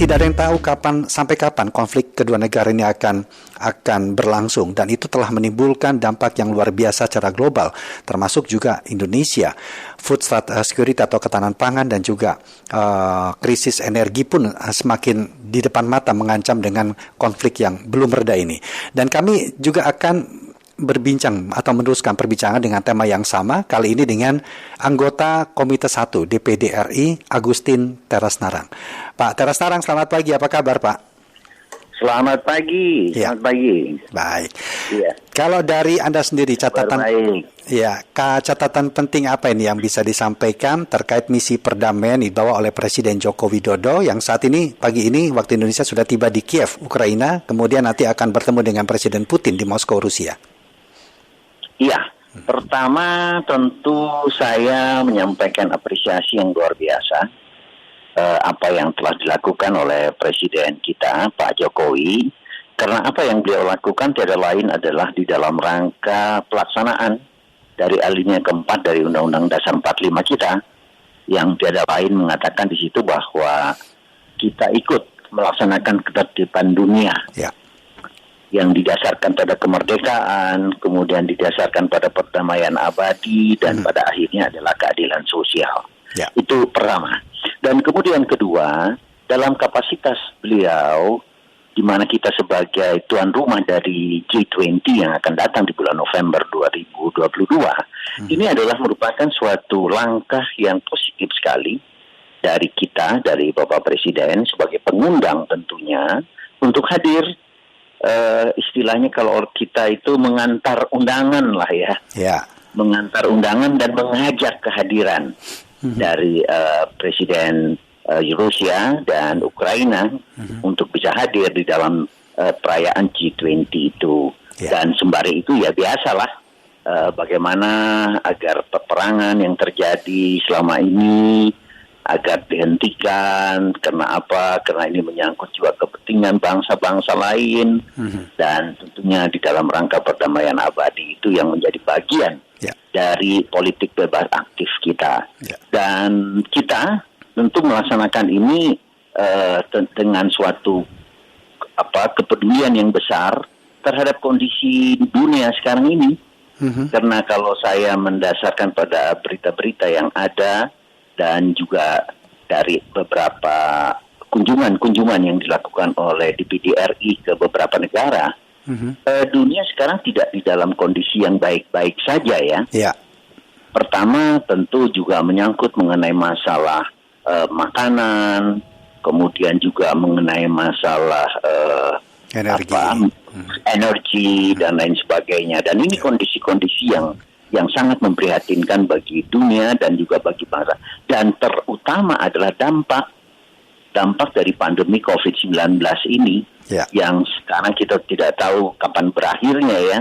tidak ada yang tahu sampai kapan konflik kedua negara ini akan berlangsung, dan itu telah menimbulkan dampak yang luar biasa secara global, termasuk juga Indonesia. Food security atau ketahanan pangan dan juga krisis energi pun semakin di depan mata mengancam dengan konflik yang belum reda ini. Dan kami juga akan berbincang atau meneruskan perbincangan dengan tema yang sama, kali ini dengan anggota Komite 1 DPD RI Agustin Teras-Narang. Pak Teras-Narang, selamat pagi, apa kabar Pak? Selamat pagi, ya. Selamat pagi. Baik. Ya. Kalau dari Anda sendiri catatan penting apa ini yang bisa disampaikan terkait misi perdamaian dibawa oleh Presiden Joko Widodo yang saat ini pagi ini waktu Indonesia sudah tiba di Kiev, Ukraina, kemudian nanti akan bertemu dengan Presiden Putin di Moskow, Rusia. Iya, pertama tentu saya menyampaikan apresiasi yang luar biasa apa yang telah dilakukan oleh Presiden kita, Pak Jokowi, karena apa yang beliau lakukan tiada lain adalah di dalam rangka pelaksanaan dari alinea keempat dari Undang-Undang Dasar 45 kita, yang tiada lain mengatakan di situ bahwa kita ikut melaksanakan ketertiban dunia. Ya. Yang didasarkan pada kemerdekaan, kemudian didasarkan pada perdamaian abadi, dan pada akhirnya adalah keadilan sosial. Ya. Itu pertama. Dan kemudian kedua, dalam kapasitas beliau, di mana kita sebagai tuan rumah dari G20 yang akan datang di bulan November 2022, ini adalah merupakan suatu langkah yang positif sekali dari kita, dari Bapak Presiden, sebagai pengundang tentunya, untuk hadir. Istilahnya kalau kita itu mengantar undangan lah ya. Mengantar undangan dan mengajak kehadiran dari Presiden Rusia dan Ukraina untuk bisa hadir di dalam perayaan G20 itu. Dan sembari itu ya biasalah bagaimana agar peperangan yang terjadi selama ini agar dihentikan. Karena apa? Karena ini menyangkut juga kepentingan bangsa-bangsa lain, dan tentunya di dalam rangka perdamaian abadi itu yang menjadi bagian dari politik bebas aktif kita. Dan kita tentu melaksanakan ini dengan suatu kepedulian yang besar terhadap kondisi dunia sekarang ini. Karena kalau saya mendasarkan pada berita-berita yang ada dan juga dari beberapa kunjungan yang dilakukan oleh DPD RI ke beberapa negara, dunia sekarang tidak di dalam kondisi yang baik-baik saja ya. Pertama tentu juga menyangkut mengenai masalah makanan, kemudian juga mengenai masalah energi dan lain sebagainya. Dan ini kondisi-kondisi yang sangat memprihatinkan bagi dunia dan juga bagi bangsa. Dan terutama adalah dampak dari pandemi COVID-19 ini, yang sekarang kita tidak tahu kapan berakhirnya ya.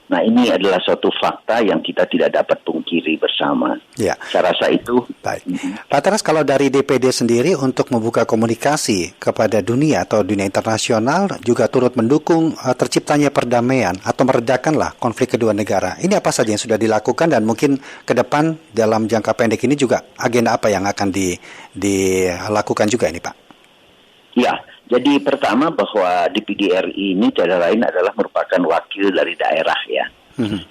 Nah, ini adalah suatu fakta yang kita tidak dapat pungkiri bersama. Saya rasa itu. Baik. Pak Teras, kalau dari DPD sendiri untuk membuka komunikasi kepada dunia atau dunia internasional juga turut mendukung terciptanya perdamaian atau meredakanlah konflik kedua negara. Ini apa saja yang sudah dilakukan dan mungkin ke depan dalam jangka pendek ini juga agenda apa yang akan dilakukan juga ini, Pak? Ya. Jadi pertama bahwa DPD RI ini tidak lain adalah merupakan wakil dari daerah ya.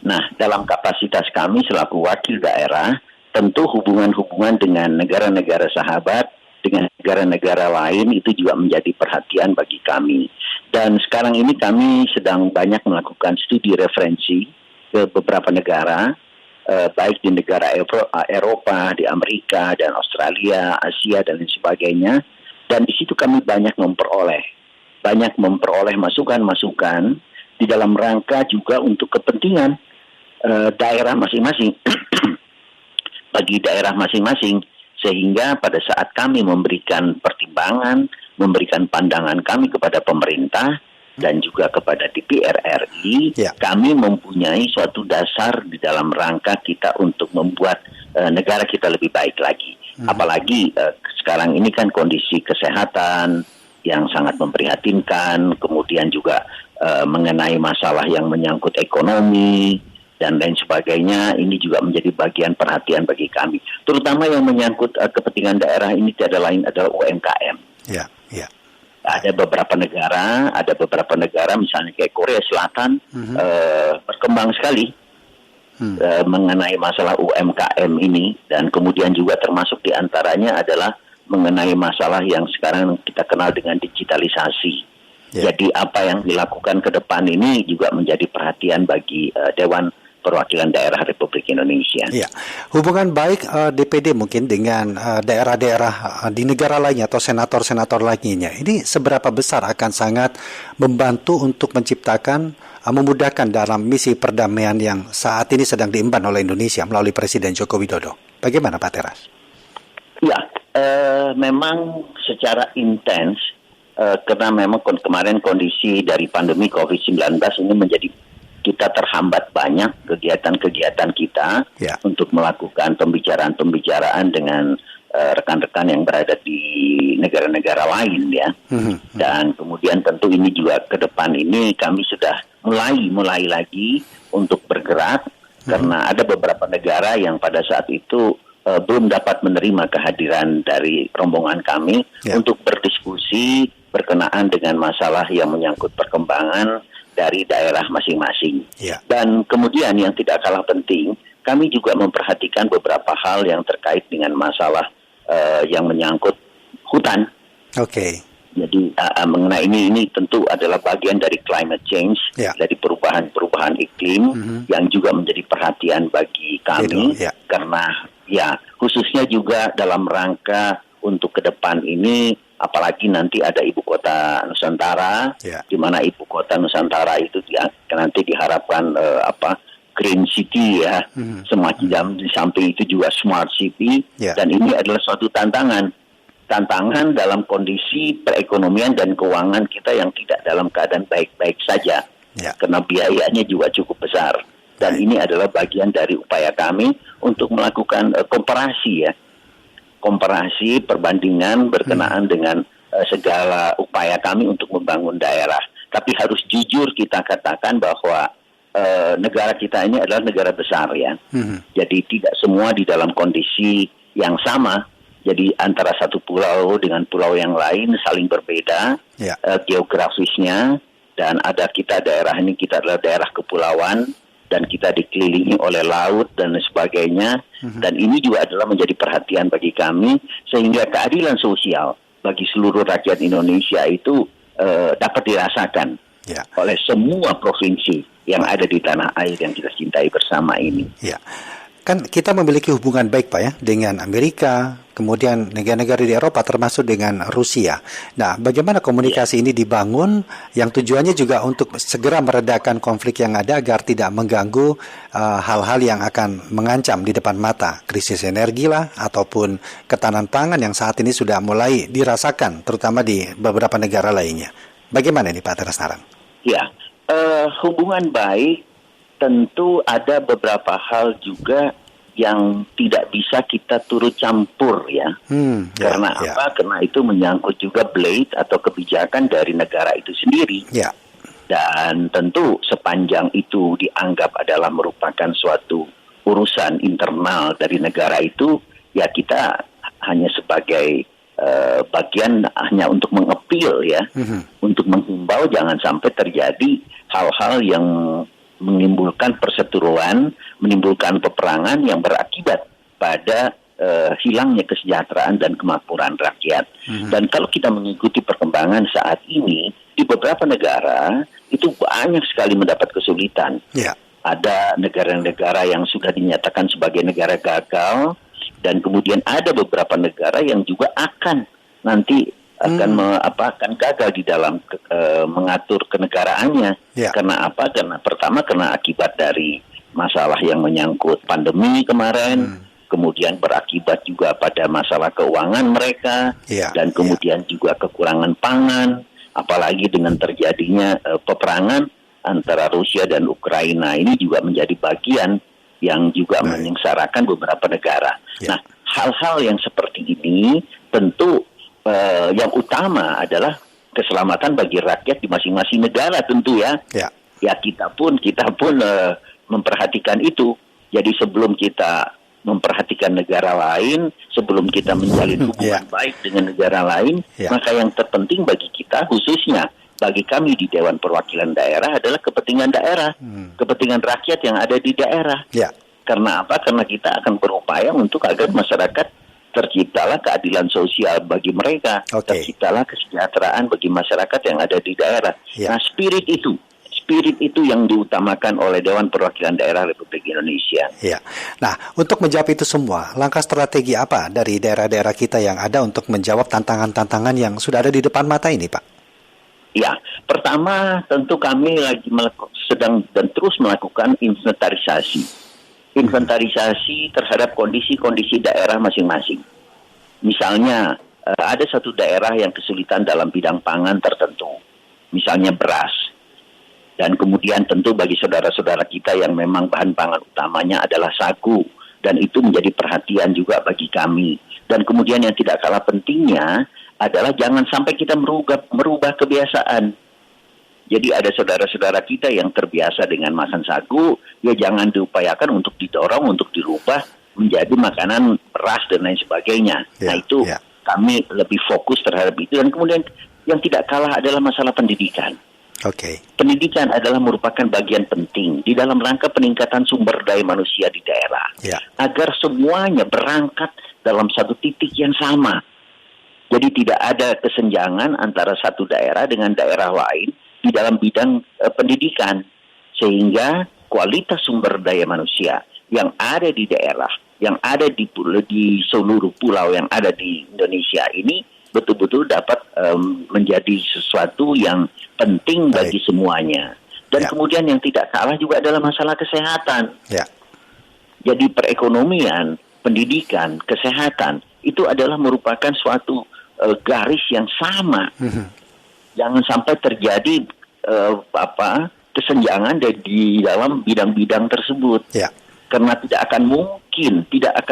Nah, dalam kapasitas kami selaku wakil daerah, tentu hubungan-hubungan dengan negara-negara sahabat, dengan negara-negara lain itu juga menjadi perhatian bagi kami. Dan sekarang ini kami sedang banyak melakukan studi referensi ke beberapa negara, baik di negara Eropa, di Amerika, dan Australia, Asia, dan lain sebagainya. Dan di situ kami banyak memperoleh masukan-masukan di dalam rangka juga untuk kepentingan daerah masing-masing, bagi daerah masing-masing, sehingga pada saat kami memberikan pertimbangan, memberikan pandangan kami kepada pemerintah dan juga kepada DPR RI, kami mempunyai suatu dasar di dalam rangka kita untuk membuat negara kita lebih baik lagi. Apalagi sekarang ini kan kondisi kesehatan yang sangat memprihatinkan, kemudian juga mengenai masalah yang menyangkut ekonomi dan lain sebagainya, ini juga menjadi bagian perhatian bagi kami. Terutama yang menyangkut kepentingan daerah ini tiada lain adalah UMKM. Ya. Ada beberapa negara misalnya kayak Korea Selatan berkembang sekali mengenai masalah UMKM ini, dan kemudian juga termasuk diantaranya adalah mengenai masalah yang sekarang kita kenal dengan digitalisasi. Jadi apa yang dilakukan ke depan ini juga menjadi perhatian bagi Dewan Perwakilan Daerah Republik Indonesia. Ya, hubungan baik DPD mungkin dengan daerah-daerah di negara lainnya atau senator-senator lainnya, ini seberapa besar akan sangat membantu untuk menciptakan, memudahkan dalam misi perdamaian yang saat ini sedang diemban oleh Indonesia melalui Presiden Joko Widodo. Bagaimana Pak Teras? Ya, memang secara intens, karena memang kemarin kondisi dari pandemi COVID-19 ini menjadi kita terhambat banyak kegiatan-kegiatan kita untuk melakukan pembicaraan-pembicaraan dengan rekan-rekan yang berada di negara-negara lain ya. Dan kemudian tentu ini juga ke depan ini kami sudah mulai lagi untuk bergerak karena ada beberapa negara yang pada saat itu belum dapat menerima kehadiran dari rombongan kami untuk berdiskusi berkenaan dengan masalah yang menyangkut perkembangan dari daerah masing-masing. Dan kemudian yang tidak kalah penting, kami juga memperhatikan beberapa hal yang terkait dengan masalah yang menyangkut hutan. Jadi mengenai ini tentu adalah bagian dari climate change, dari perubahan iklim yang juga menjadi perhatian bagi kami karena khususnya juga dalam rangka untuk ke depan ini, apalagi nanti ada ibu kota Nusantara, di mana ibu kota Nusantara itu nanti diharapkan green city ya, semacam di samping itu juga smart city, dan ini adalah suatu tantangan dalam kondisi perekonomian dan keuangan kita yang tidak dalam keadaan baik-baik saja, karena biayanya juga cukup besar, dan ini adalah bagian dari upaya kami untuk melakukan komparasi perbandingan berkenaan dengan segala upaya kami untuk membangun daerah. Tapi harus jujur kita katakan bahwa negara kita ini adalah negara besar ya. Jadi tidak semua di dalam kondisi yang sama. Jadi antara satu pulau dengan pulau yang lain saling berbeda geografisnya, dan ada daerah ini kita adalah daerah kepulauan dan kita dikelilingi oleh laut dan sebagainya. Dan ini juga adalah menjadi perhatian bagi kami, sehingga keadilan sosial bagi seluruh rakyat Indonesia itu dapat dirasakan oleh semua provinsi yang ada di tanah air yang kita cintai bersama ini. Kan kita memiliki hubungan baik Pak ya dengan Amerika, kemudian negara-negara di Eropa termasuk dengan Rusia. Nah, bagaimana komunikasi ini dibangun yang tujuannya juga untuk segera meredakan konflik yang ada agar tidak mengganggu hal-hal yang akan mengancam di depan mata, krisis energi lah ataupun ketahanan pangan yang saat ini sudah mulai dirasakan terutama di beberapa negara lainnya. Bagaimana ini Pak Teras Narang? Hubungan baik tentu ada beberapa hal juga yang tidak bisa kita turut campur ya. Karena apa? Karena itu menyangkut juga blade atau kebijakan dari negara itu sendiri. Dan tentu sepanjang itu dianggap adalah merupakan suatu urusan internal dari negara itu, ya kita hanya sebagai bagian hanya untuk mengepil ya, untuk menghimbau jangan sampai terjadi hal-hal yang menimbulkan perseteruan, menimbulkan peperangan yang berakibat pada hilangnya kesejahteraan dan kemakmuran rakyat. Dan kalau kita mengikuti perkembangan saat ini, di beberapa negara itu banyak sekali mendapat kesulitan. Ada negara-negara yang sudah dinyatakan sebagai negara gagal, dan kemudian ada beberapa negara yang juga akan nanti akan gagal di dalam mengatur kenegaraannya. Karena apa? Karena akibat dari masalah yang menyangkut pandemi kemarin, kemudian berakibat juga pada masalah keuangan mereka, dan kemudian juga kekurangan pangan, apalagi dengan terjadinya peperangan antara Rusia dan Ukraina. Ini juga menjadi bagian yang juga menyengsarakan beberapa negara. Nah, hal-hal yang seperti ini tentu yang utama adalah keselamatan bagi rakyat di masing-masing negara tentu ya. Ya kita pun memperhatikan itu. Jadi sebelum kita memperhatikan negara lain sebelum kita menjalin hubungan baik dengan negara lain. Maka yang terpenting bagi kita, khususnya bagi kami di Dewan Perwakilan Daerah, adalah kepentingan daerah, kepentingan rakyat yang ada di daerah. Karena apa? Karena kita akan berupaya untuk agar masyarakat terciptalah keadilan sosial bagi mereka, terciptalah kesejahteraan bagi masyarakat yang ada di daerah. Nah, spirit itu yang diutamakan oleh Dewan Perwakilan Daerah Republik Indonesia. Nah, untuk menjawab itu semua, langkah strategi apa dari daerah-daerah kita yang ada untuk menjawab tantangan-tantangan yang sudah ada di depan mata ini, Pak? Pertama tentu kami lagi sedang dan terus melakukan inventarisasi terhadap kondisi-kondisi daerah masing-masing. Misalnya, ada satu daerah yang kesulitan dalam bidang pangan tertentu, misalnya beras. Dan kemudian tentu bagi saudara-saudara kita yang memang bahan pangan utamanya adalah sagu, dan itu menjadi perhatian juga bagi kami. Dan kemudian yang tidak kalah pentingnya adalah jangan sampai kita merubah kebiasaan. Jadi ada saudara-saudara kita yang terbiasa dengan makan sagu, ya jangan diupayakan untuk didorong, untuk dirubah menjadi makanan beras dan lain sebagainya. Nah itu kami lebih fokus terhadap itu. Dan kemudian yang tidak kalah adalah masalah pendidikan. Pendidikan adalah merupakan bagian penting di dalam rangka peningkatan sumber daya manusia di daerah. Agar semuanya berangkat dalam satu titik yang sama. Jadi tidak ada kesenjangan antara satu daerah dengan daerah lain di dalam bidang pendidikan. Sehingga kualitas sumber daya manusia yang ada di daerah, yang ada di seluruh pulau yang ada di Indonesia ini betul-betul dapat menjadi sesuatu yang penting bagi semuanya. Dan kemudian yang tidak kalah juga adalah masalah kesehatan. Jadi perekonomian, pendidikan, kesehatan itu adalah merupakan suatu garis yang sama. Jangan sampai terjadi kesenjangan di dalam bidang-bidang tersebut. Karena tidak akan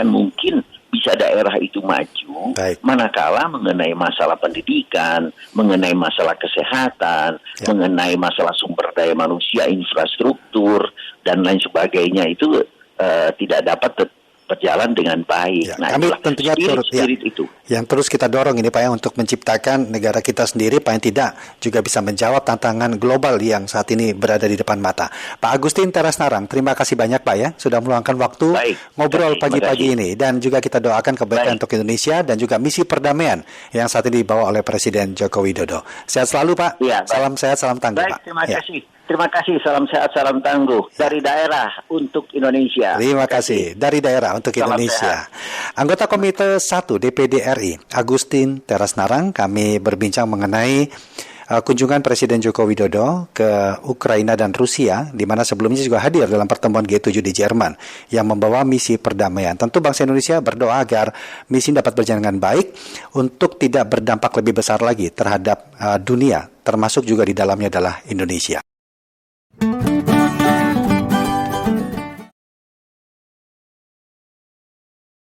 mungkin bisa daerah itu maju manakala mengenai masalah pendidikan, mengenai masalah kesehatan, mengenai masalah sumber daya manusia, infrastruktur dan lain sebagainya itu tidak dapat berjalan dengan baik. Kami tentunya spirit itu yang terus kita dorong ini Pak untuk menciptakan negara kita sendiri paling tidak juga bisa menjawab tantangan global yang saat ini berada di depan mata. Pak Agustin Teras Narang, terima kasih banyak Pak sudah meluangkan waktu ngobrol pagi-pagi ini, dan juga kita doakan kebaikan untuk Indonesia dan juga misi perdamaian yang saat ini dibawa oleh Presiden Joko Widodo. Sehat selalu Pak. Salam sehat, salam tangguh Pak. Terima kasih. Terima kasih, salam sehat, salam tangguh. Dari daerah untuk Indonesia. Terima kasih, dari daerah untuk Indonesia. Anggota Komite 1 DPD RI, Agustin Teras Narang, kami berbincang mengenai kunjungan Presiden Joko Widodo ke Ukraina dan Rusia, di mana sebelumnya juga hadir dalam pertemuan G7 di Jerman yang membawa misi perdamaian. Tentu bangsa Indonesia berdoa agar misi dapat berjalan dengan baik untuk tidak berdampak lebih besar lagi terhadap dunia, termasuk juga di dalamnya adalah Indonesia.